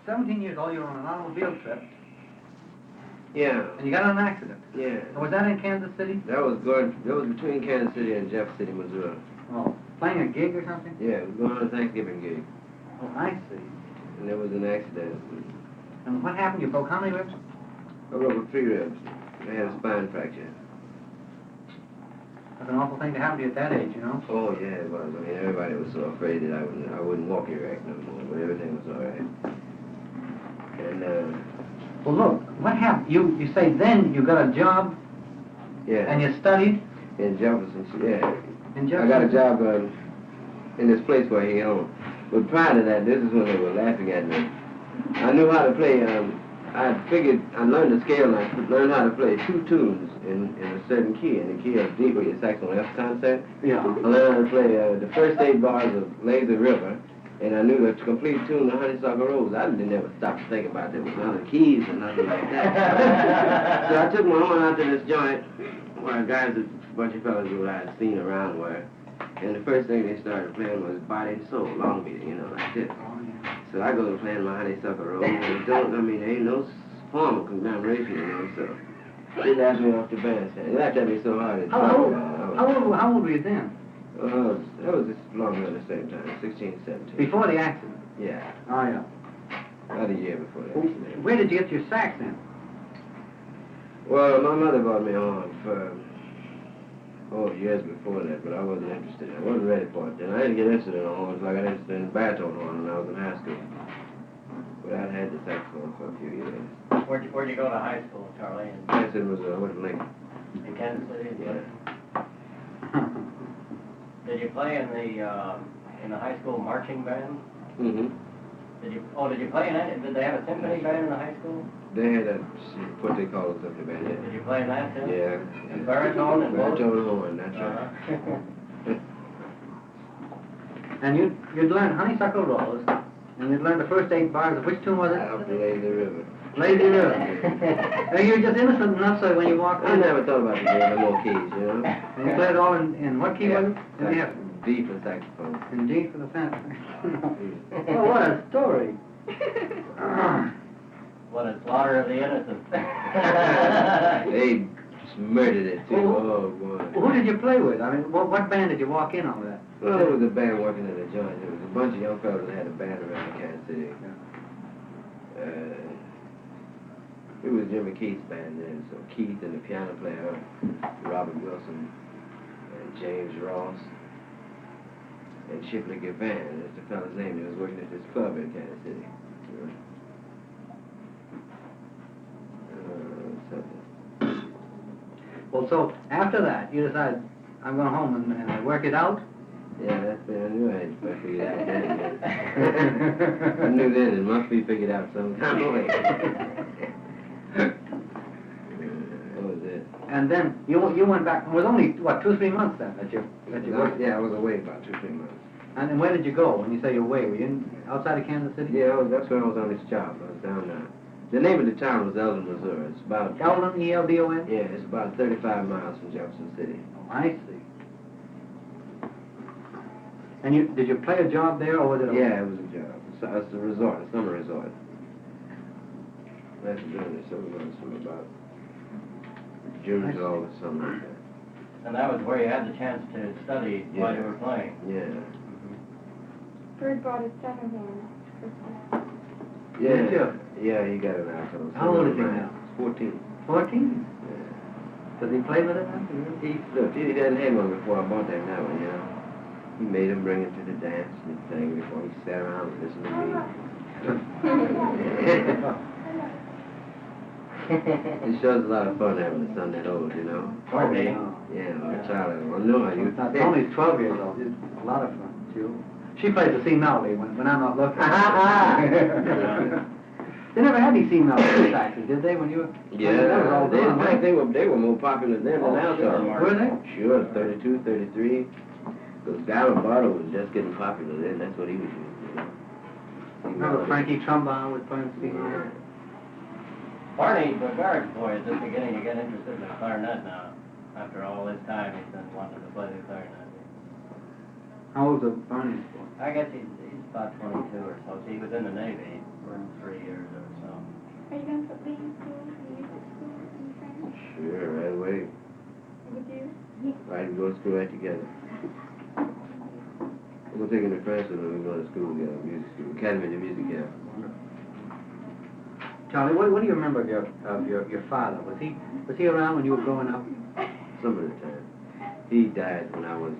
17 years old, you were on an automobile trip, Yeah. and you got in an accident. Yeah. Was that in Kansas City? That was between Kansas City and Jeff City, Missouri. Oh, playing a gig or something? Yeah, it was going on a Thanksgiving gig. Oh, I see. And there was an accident. And what happened? You broke how many ribs? I broke 3 ribs. I had a spine fracture. That's an awful thing to happen to you at that age, you know? Oh, yeah, it was. I mean, everybody was so afraid that I wouldn't walk erect no more, but everything was all right. And, Well, look, what happened? You say then you got a job yeah. and you studied? In Jefferson, yeah. In Jefferson? I got a job in this place where he owned. But prior to that, this is when they were laughing at me. I knew how to play, I learned the scale and I learned how to play 2 tunes in a certain key, in the key of D with your saxophone F concert. Yeah. I learned how to play the first 8 bars of Lazy River, and I knew the complete tune of Honeysuckle Rose. I didn't ever stop to think about there was other keys or nothing like that. So I took my horn out to this joint where guys, a bunch of fellas who I had seen around were, and the first thing they started playing was Body and Soul, long beat, you know, like this. So I go to playing my Honeysuckle Rose, and there ain't no form of commemoration, you know, so they laughed me off the bandstand. They laughed at me so hard. How old were you then? That was just along around the same time, 16, 17. Before the accident? Yeah. Oh, yeah. About a year before the accident. Where did you get your sax then? Well, my mother bought me on for, years before that, but I wasn't interested. I wasn't ready for it then. I didn't get interested in horns like I got interested in baritone horn when I was in high school. But I'd had the saxophone for a few years. Where'd you go to high school, Charlie? Kansas City, Missouri. I went to Lincoln. In Kansas City? Yeah. Did you play in the high school marching band? Mm-hmm. Did you play in it? Did they have a symphony band in the high school? They had what they call a symphony band, yeah. Did you play in that too? Yeah. And baritone and both? Baritone and horn, that's right. And you'd learn Honeysuckle Rose, and you'd learn the first 8 bars of which tune was it? Out the Lazy River. Lazy River. And you were just innocent enough so when you walked in... I never thought about playing no more keys, you know? And you played it all in what key was it? In F. D for saxophone. In D for the saxophone. Oh, what a story. What a slaughter of the innocent. They murdered it too. Oh, boy. Who did you play with? I mean, what band did you walk in on with that? Well, there was a band working in the joint. There was a bunch of young fellas that had a band around Kansas City. It was Jimmy Keith's band then, so Keith and the piano player, Robert Wilson, and James Ross, and Shipley Gavan. That's the fellow's name. He was working at this club in Kansas City. Well, so after that, you decided, I'm going home and work it out? Yeah, that's been, I knew I had to figure it out then. I knew then it must be figured out sometime away. That was it. And then you went back, it was only, what, 2 or 3 months then that you worked? Yeah, I was away about 2 or 3 months. And where did you go when you say you're away? Were you outside of Kansas City? Yeah, that's when I was on this job. I was down there. The name of the town was Eldon, Missouri. It's about... Eldon, E-L-D-O-N? Yeah, it's about 35 miles from Jefferson City. Oh, I see. And did you play a job there, or was it Yeah, it was a job. It's a resort, a summer resort. After doing this, we went from about June to August, something like that. And that was where you had the chance to study while you were playing? Yeah. Bird brought his son in Christmas. Yeah. Yeah, he got it out. How old is he now? 14. 14? Yeah. Does he play with it now? He hadn't had one before I bought that now one, you know. He made him bring him to the dance and thing before he sat around and listened to me. It shows a lot of fun having a son that old, you know. 14? Yeah, my child. I know how you... It's only 12 years old. It's a lot of fun, too. She plays the C melody when I'm not looking. They never had any C melody saxes, did they, when you were... Yeah, in fact, they were more popular then than now. Were they? Sure, 32, 33. Because Guy Lombardo was just getting popular then. That's what he was using, you know. Remember Frankie Trumbine was playing C melody? Barney Bogard's boy is just beginning to get interested in the clarinet now. After all this time, he's been wanting to play the clarinet. How old's the Barney's boy? I guess he's about 22 or so. He was in the Navy for 3 years or so. Are you going to put Lee in school, in music school, in French? Sure, right away. Would you? Right, we go to school right together. We're going to take him to France and then we go to school together, music school, Academy of Music, yeah. Charlie, what do you remember of your father? Was he around when you were growing up? Some of the time. He died when I was,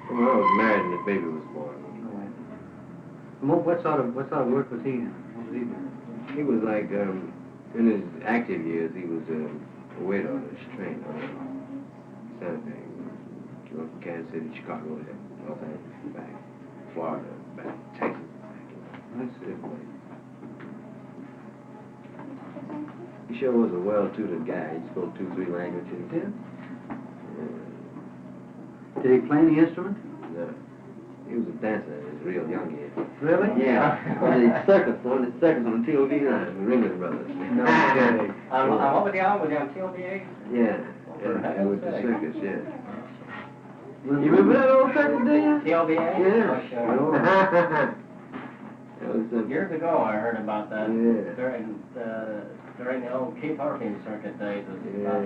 I was married and the baby was born. And what sort of work was he in? What was he doing? He was like, in his active years, he was a waiter on a train, Santa Fe. From Kansas City, Chicago, Los Angeles, back, Florida, back, Texas, back, That's it. He sure was a well-tutored guy. He spoke 2-3 languages. Yeah. Did he play any instrument? No. He was a dancer. He was a real young kid. Really? Yeah. On the circus on the TOV line, the Ringling Brothers. No kidding. What was he on? Was he on TOBA? Yeah. Yeah, with the circus, yeah. You You remember that old circus, do you? TOBA? Yeah. Oh, sure. That was Years ago I heard about that Yeah. during the old Keith Harvey circuit days. It was about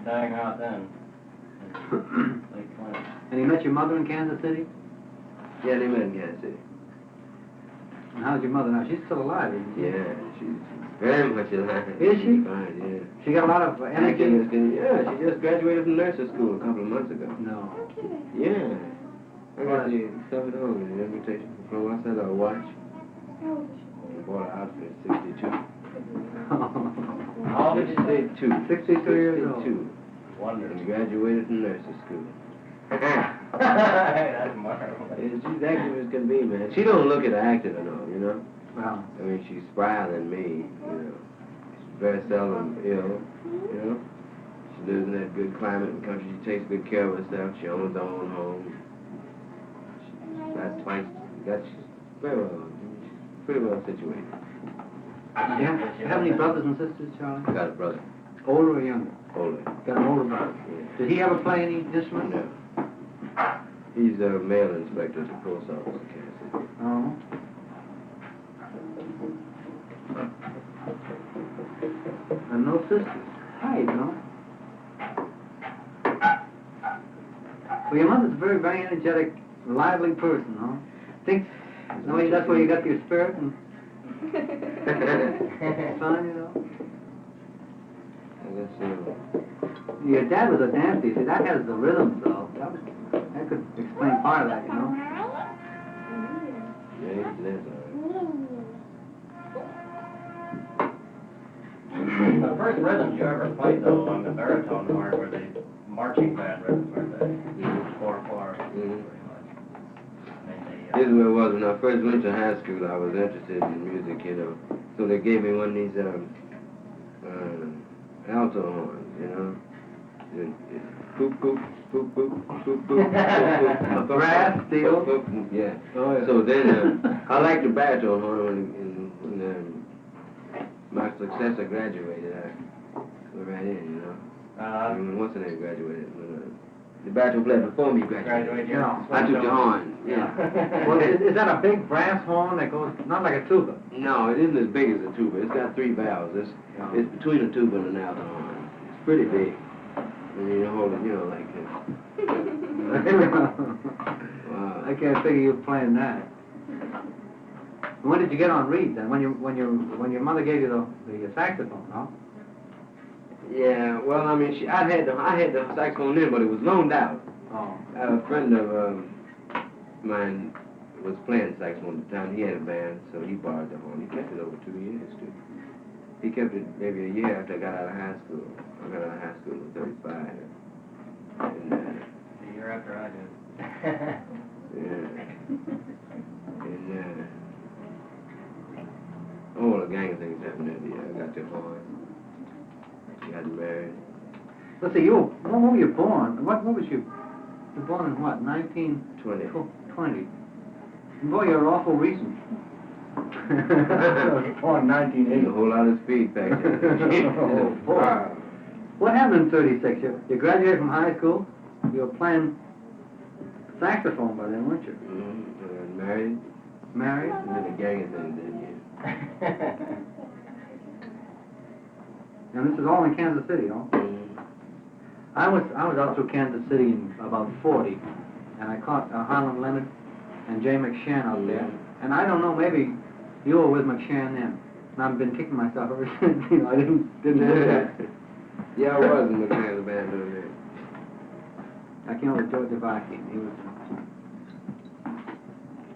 dying out then. Late 20s. And he met your mother in Kansas City? Yeah, they met in Kansas City. And how's your mother now? She's still alive, isn't she? Yeah, she's very much alive. Is she? Fine, yeah. She got a lot of energy? Yeah, she just graduated from nursing school a couple of months ago. No. Yeah. I got the stuff at home, the invitation from I said a watch. I bought an outfit at 62. How old did you say? 62 years old. 62. Wonderful. And graduated from nursing school. That's marvelous. Yeah, she's active as can be, man. She don't look at her active at all, you know? Well, I mean, she's sprier than me, you know. She's very seldom ill, you know. She lives in that good climate and country. She takes good care of herself. She owns her own home. She's got twice. She's very well, pretty well situated. you have any brothers and sisters, Charlie? I got a brother, Older or younger? older. Got an older brother. Yeah. Did he ever play any instrument? No. He's a mail inspector at the post office in Kansas City. Oh. And no sisters. Hi, you know. Well, your mother's a very, very energetic, lively person, huh? Think, maybe that's where you got your spirit and fun, you know? Your dad was a dancer, you see, that has the rhythm, though. That could explain part of that, you know? Yeah, he's a dancer. The first rhythms you ever played, though, on the baritone horn were the marching band rhythms, weren't they? 4/4. This is what it was when I first went to high school. I was interested in music, you know. So they gave me one of these alto horns, you know. Poop, poop, poop, poop, poop, poop, poop, Brass, steel? Yeah. Oh, yeah. So then I liked the baritone horn when my successor graduated. I went right in, you know. And what's the name graduated? The baritone player before me graduated. Yeah. I took the horn. Yeah. Well, is that a big brass horn that goes, not like a tuba? No, it isn't as big as a tuba. It's got 3 valves. It's between a tuba and an alto horn. It's pretty big. And you hold it, you know, like this. Wow. I can't figure you playing that. When did you get on reed then? When your mother gave you the saxophone, huh? Yeah, well, I mean, I had the saxophone then, but it was loaned out. Oh. A friend of mine was playing saxophone at the time. He had a band, so he borrowed the horn. He kept it over 2 years, too. He kept it maybe a year after I got out of high school. I got out of high school in 35. And, A year after I did. yeah. And, all the gang of things happened that year. I got the horn. She got married. Let's see, when were you born? What was you? You were born in what, 1920? 20. Boy, you're awful recent. I was born in 1980. A whole lot of speed back then. Oh, boy. What happened in 36? You graduated from high school, you were playing saxophone by then, weren't you? Married. Married? And then the gang thing, didn't you? And this is all in Kansas City, huh? I was out through Kansas City in about 40, and I caught Harlan Leonard and Jay McShann out there. And I don't know, maybe you were with McShann then. And I've been kicking myself ever since. You know, I didn't do that. Yeah, I was in McShann's band doing that. I came up with George Devaki. He was.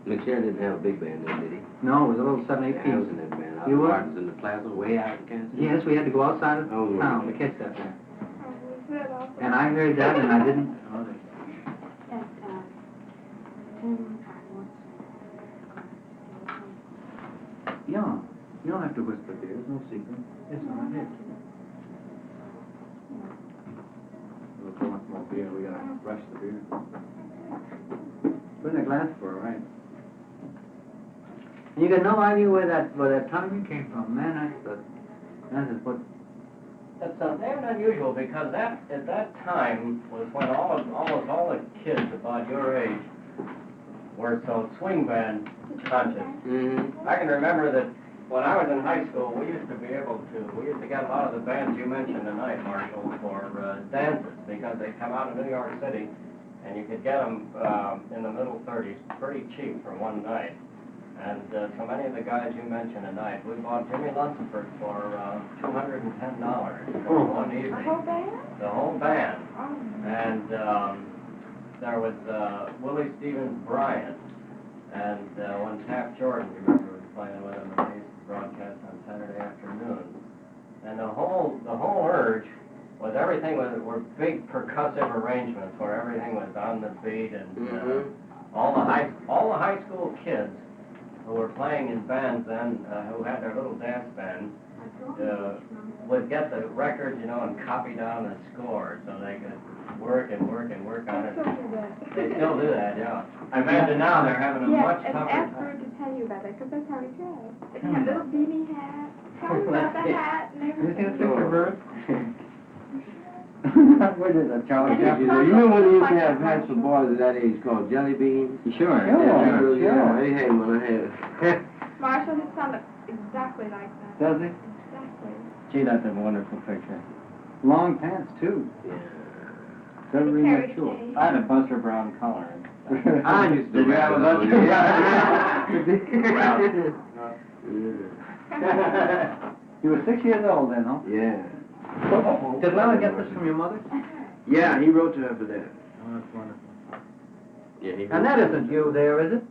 McShann didn't have a big band then, did he? No, it was a little 7-8 I piece. was in that band. I You was were? Martin's in the plaza, way out in Kansas City. Yes, we had to go outside of Oh, town to right. catch that thing. Oh, was that awesome? And I heard that, and I didn't. Oh, yeah, you don't have to whisper, dear. There's no secret. It's not here. We'll go on more beer. We gotta rush the beer. Put in a glass for her, right? And you got no idea where that timing came from, man. That is what. That's damn unusual because at that time was when almost all the kids about your age were so swing band conscious. I can remember that when I was in high school, we used to get a lot of the bands you mentioned tonight, Marshall, for dances because they come out of New York City and you could get them in the middle 30s pretty cheap for one night. And so many of the guys you mentioned tonight, we bought Jimmy Lunsford for $210 for one evening. The whole band? The whole band. Oh. And there was Willie Stevens Bryant, and when Taft Jordan, you remember, was playing with him, and they used to broadcast on Saturday afternoons. And the whole urge was everything were big percussive arrangements where everything was on the beat, and all the high school kids who were playing in bands then, who had their little dance band, would get the records, you know, and copy down the score so they could work and work and work on it. They still do that, yeah. I imagine now they're having a much and tougher ask time. her to tell you about that, because that's how he dressed. If you have little beanie hat, tell me about the hat and You seen a everything. picture of her? What is that, Charlie? And You remember when they used to have hats for boys at that age called jelly beans? Sure. Yeah, they had them when I had Marshall, his son looks exactly like that. Does he? Exactly. Gee, that's a wonderful picture. Long pants, too. Doesn't He really carried make a sure. cane. I had a Buster Brown collar. I used to Did you have a wear Buster? You were 6 years old then, huh? Yeah. Did Leonard get this from your mother? Yeah, he wrote to her for that. Oh, that's wonderful. Yeah, he And that isn't you there, is it?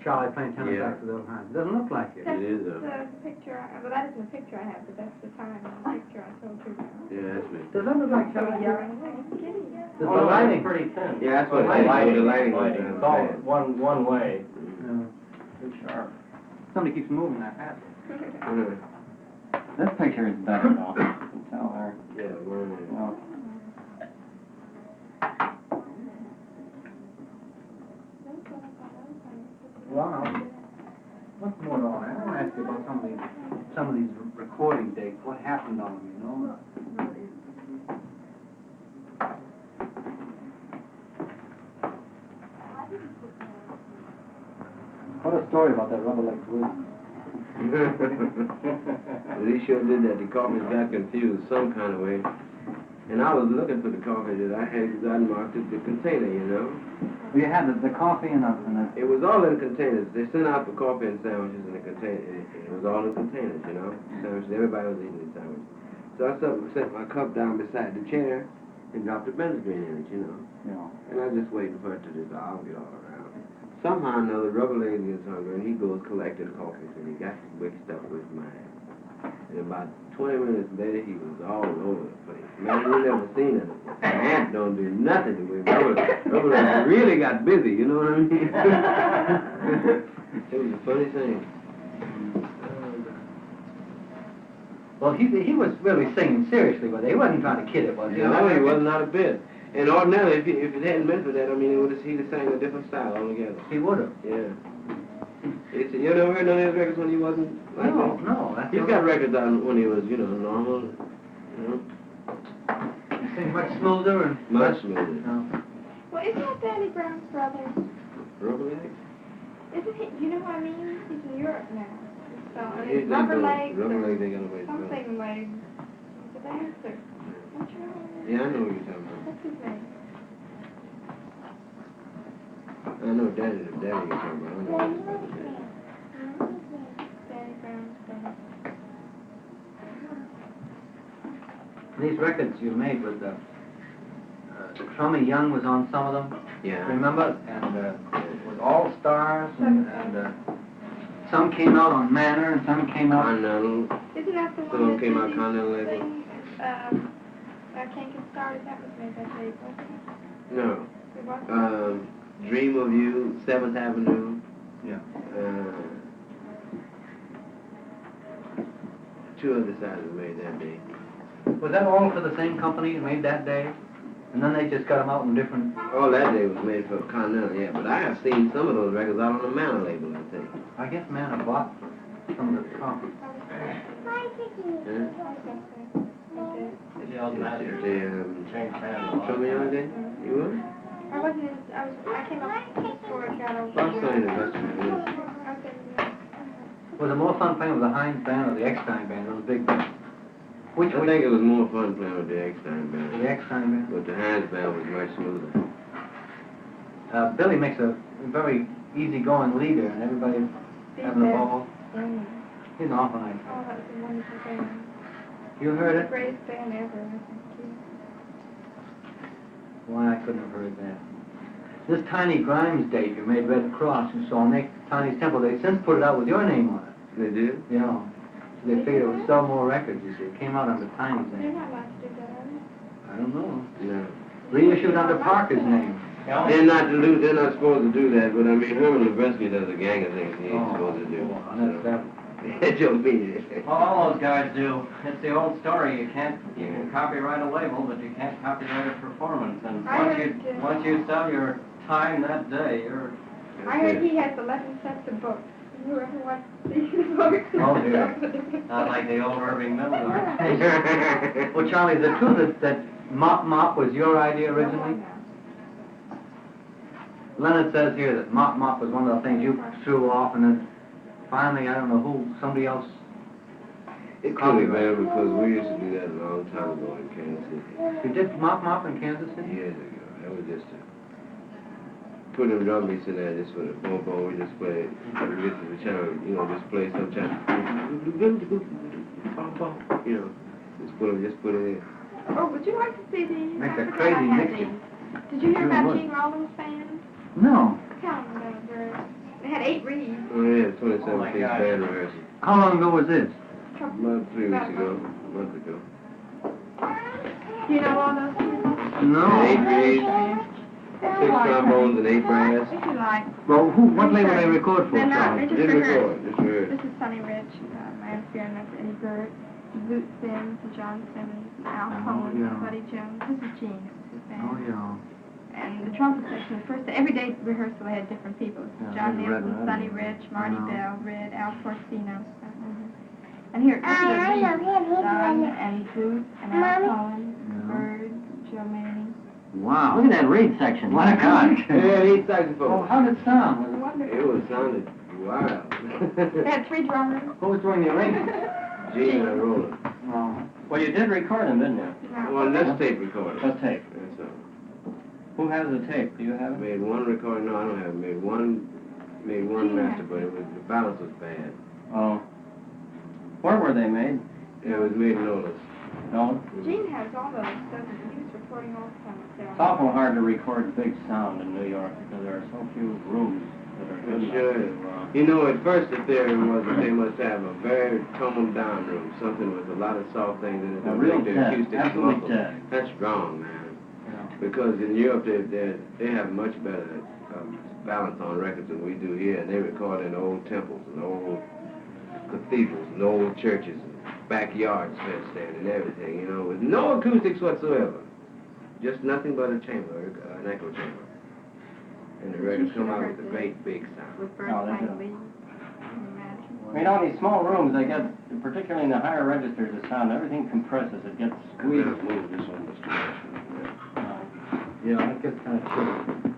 Charlie playing tennis Yeah. back to the old times. It doesn't look like you. That's It is, the picture, well, that isn't the picture I have, but that's the time in the picture I told you about. Yeah, that's me. Does that look like So Charlie? young, skinny, yeah. Does Oh, the no, lighting? it's pretty thin. Yeah, that's what the lighting. the lighting was It's done. all one way. No. Too sharp. Somebody keeps moving that hat. This picture is better though. You can tell there. Yeah, Well, Wow. What's more on that? I want to ask you about some of these recording dates. What happened on them, you know? What a story about that rubber-legged wizard. He sure did that. The coffees got confused some kind of way. And I was looking for the coffee that I had because I marked it the container, you know. We had the coffee and a... It was all in containers. They sent out the coffee and sandwiches in a container. It was all in containers, you know. Sandwiches. Everybody was eating the sandwiches. So I set my cup down beside the chair and dropped the benzocaine in it, you know. Yeah. And I just waiting for it to dissolve, get all around. Somehow or another, Rubber Legs gets hungry, and he goes collecting coffees, and he got mixed up with mine. And about 20 minutes later, he was all over the place. Man, you never seen it. An ant don't do nothing to me. Rubber Legs really got busy, you know what I mean? It was a funny thing. Well, he was really singing seriously with it. He wasn't trying to kid it, was he? No, he was not a bit. And ordinarily, if it hadn't been for that, I mean, he'd have sang a different style altogether. He would have. Yeah. He said, you never heard none of his records when he wasn't like No, that? no. That's He's got records on when he was, you know, normal, you know. He sings much smoother and... Much smoother. No. Well, Well, isn't that Danny Brown's brother? Rubber legs? Isn't he? You know what I mean? He's in Europe now. So, and Yeah, it's rubber legs. Rubber or legs, they got a ways to go. something legs. The dancer. What's your name? Yeah, I know what you're talking about. What's his name? I know Daddy you're talking about. I don't know what you're talking about. Danny Brown's brother. These records you made with the Crummy Young was on some of them. Yeah. Remember? And with All Stars and some came out on Manor and some came out. Continental. Isn't that the Some one that came out Dizzy Continental label. sings, I Can't Get Started? That was made that day, wasn't it? No. It wasn't? Dream of You, 7th Avenue. Yeah. Two other sides were made that day. Was that all for the same company that made that day? And then they just got them out in different... All that day was made for Continental, yeah. But I have seen some of those records out on the Manor label, I think. I guess Manor bought some of the top. The old master changed hands a lot. Show me on day? You were? I wasn't in, I came up before it got over. I saw you in the restaurant. Was it more fun playing with the Hines band or the Eckstein band, those big bands? I think it was more fun playing with the Eckstein band. The Eckstein band? But the Hines band was much smoother. Billy makes a very easygoing leader and everybody having a ball. He's an awful nice Oh, guy. that was a wonderful band. You heard The it? greatest band ever, I think. Why, I couldn't have heard that. This Tiny Grimes date you made Red Cross and saw Nick Tiny's Temple, they since put it out with your name on it. They did? Yeah. So they figured it would sell more records, you see. It came out under Tiny's They're name. not allowed to do that, are they? I don't know. No. Reissued under Parker's name. They're not supposed to do that, but I mean, Herman Levesky does a gang of things he ain't supposed to do. That's that. That's your meaning. Well, all those guys do. It's the old story. You can copyright a label, but you can't copyright a performance. And once you sell your time that day, you're... I heard he has 11 sets of books. Whoever wants to see his books. Oh, dear. Not like the old Irving Miller. Well, Charlie, is it true that Mop Mop was your idea originally? Leonard says here that Mop Mop was one of the things you threw off, and then finally, I don't know who, somebody else. It could be bad because we used to do that a long time ago in Kansas City. You did Mop Mop in Kansas City? Years ago. That was just to put them drum beats in there just for the boom boom. We just play, we get to the channel, you know, just play some channel. You know, just put it in. Oh, would you like to see these? Makes I a forgot crazy I had mixing. these. Did you hear Sure about would. Gene Rollins' fans? No. Tell them about it. They had 8 reeds. Oh yeah, 27 Oh, my piece God. band rehearsal. How long ago was this? About 3 weeks ago, a month ago. Do you know all those things? No. 8 reeds, 6 trombones and 8 brass. If you like. Well, what label they record for, They're not, they Charlie? just Just rehearse. record, just rehearse. This is Sonny Rich, Lance Fearon, that's Eddie Bird, Zoot Sims, and John Simmons, and Al Cohen, yeah. and Buddy Jones. This is Gene, this is his band. Oh, yeah. And the trumpet section, the first day, every day rehearsal they had different people. Yeah, John Red Nielsen, Red. Sonny Rich, Marty Yeah. Bell, Red, Al Porcino. And here, this is John and Zoot and Al Cohen, Bird, Joe Manning. Wow. Look at that reed section. What a God. Yeah, 8 Oh, saxophones. how did it sound? Wonderful. It was sounded wild. They had 3 drummers. Who was doing the arrangement? Gene and Roland. Oh. Well, you did record them, didn't you? Well, let's tape recorder. Let's tape. That's all. Who has the tape? Do you have it? Made one recording. No, I don't have it. Made one master, but it was, the balance was bad. Oh. Where were they made? It was made in Olis. No? Gene has all those stuff. He was recording all the time. It's awful hard to record big sound in New York because there are so few rooms that are good enough Sure. to, You know, at first the theory was that they must have a very toned down room, something with a lot of soft things in it A to real make the dead, acoustics absolutely muffled. dead. That's wrong, man. Because in Europe they have much better balance on records than we do here, and they record in old temples and old cathedrals and old churches and backyards fenced in and everything, you know, with no acoustics whatsoever. Just nothing but a chamber, an echo chamber. And the records come out with a great big sound. With Bird Oh, they playing do. lead. I mean, all these small rooms, they get, particularly in the higher registers, the sound, everything compresses. It gets We squeezed. don't move this one, Mr. Marshall. Yeah, it gets kind of chilly.